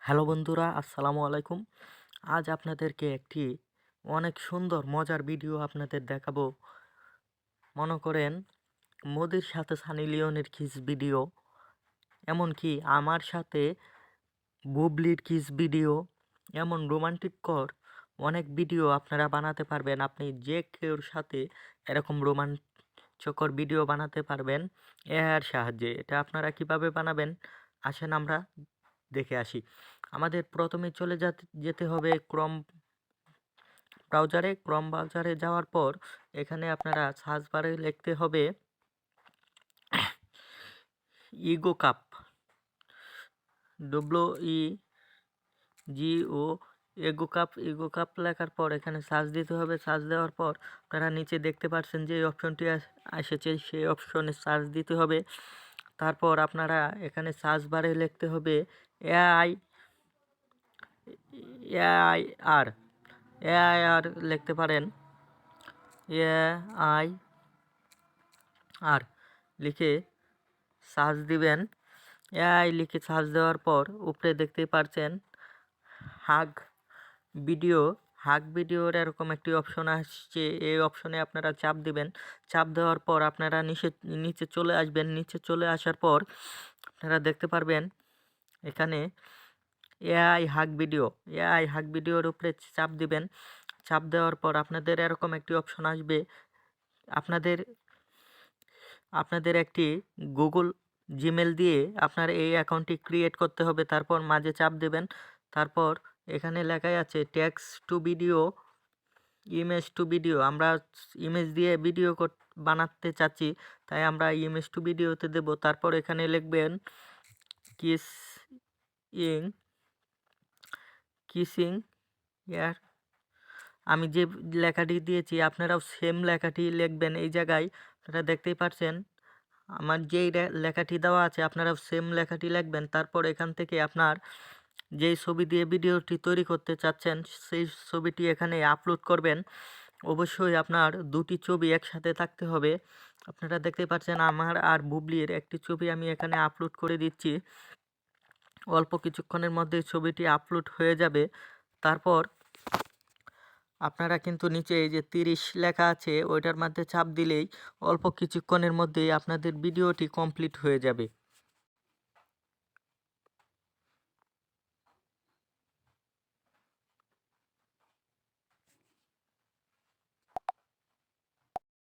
Hello বন্ধুরা, আসসালামু আলাইকুম। আজ আপনাদেরকে একটি অনেক সুন্দর মজার ভিডিও আপনাদের দেখাবো। মনে করেন মোদির সাথে সানি লিওনের কিস ভিডিও, এমনকি আমার সাথে বুবলির কিস ভিডিও, এমন রোমান্টিকর অনেক ভিডিও আপনারা বানাতে পারবেন। আপনি যে কেউর সাথে এরকম রোমাঞ্চকর ভিডিও বানাতে পারবেন এআইয়ের সাহায্যে। এটা আপনারা কিভাবে বানাবেন আসেন আমরা দেখে আসি। আমাদের প্রথমে চলে যেতে হবে ক্রম ব্রাউজারে যাওয়ার পর এখানে আপনারা সার্চ বারে লিখতে হবে ego cup, WEGO ego cup লেখার পর এখানে সার্চ দিতে হবে। সার্চ দেওয়ার পর আপনারা নিচে দেখতে পাচ্ছেন যে অপশনটি এসেছে, সেই অপশনে সার্চ দিতে হবে। তারপর আপনারা এখানে সার্চ বারে লিখতে হবে এআই এআইআর এআইআর লিখতে পারেন। এআইআর লিখে সার্চ দিবেন। এআই লিখে সার্চ দেওয়ার পর উপরে দেখতেই পারছেন হাগ ভিডিও। হাগ ভিডিওর এরকম একটি অপশন আসছে, এই অপশনে আপনারা চাপ দিবেন। চাপ দেওয়ার পর আপনারা নিচে চলে আসবেন। নিচে চলে আসার পর আপনারা দেখতে পারবেন এখানে এআই হাগ ভিডিওর উপরে চাপ দিবেন। চাপ দেওয়ার পর আপনাদের এরকম একটি অপশন আসবে। আপনাদের আপনাদের একটি গুগল জিমেল দিয়ে আপনার এই অ্যাকাউন্টটি ক্রিয়েট করতে হবে। তারপর মাঝে চাপ দেবেন। তারপর এখানে লেখাই আছে text to video, image to video. আমরা ইমেজ দিয়ে ভিডিও বানাতে চাচ্ছি, তাই আমরা ইমেজ টু ভিডিওতে দেব। তারপর এখানে লিখবেন কিসিং কিসিং ইয়ার। আমি যে লেখাটি দিয়েছি আপনারাও সেম লেখাটি লিখবেন। এই জায়গায় আপনারা দেখতেই পাচ্ছেন আমার যেই লেখাটি দেওয়া আছে আপনারাও সেম লেখাটি লিখবেন। তারপর এখান থেকে আপনার যেই ছবি দিয়ে ভিডিওটি তৈরি করতে চাচ্ছেন সেই ছবিটি এখানে আপলোড করবেন। অবশ্যই আপনার দুটি ছবি একসাথে থাকতে হবে। আপনারা দেখতে পাচ্ছেন আমার আর বুবলির একটি ছবি আমি এখানে আপলোড করে দিচ্ছি। অল্প কিছুক্ষণের মধ্যেই ছবিটি আপলোড হয়ে যাবে। তারপর আপনারা কিন্তু নিচে এই যে 30 লেখা আছে ওইটার মধ্যে চাপ দিলেই অল্প কিছুক্ষণের মধ্যেই আপনাদের ভিডিওটি কমপ্লিট হয়ে যাবে।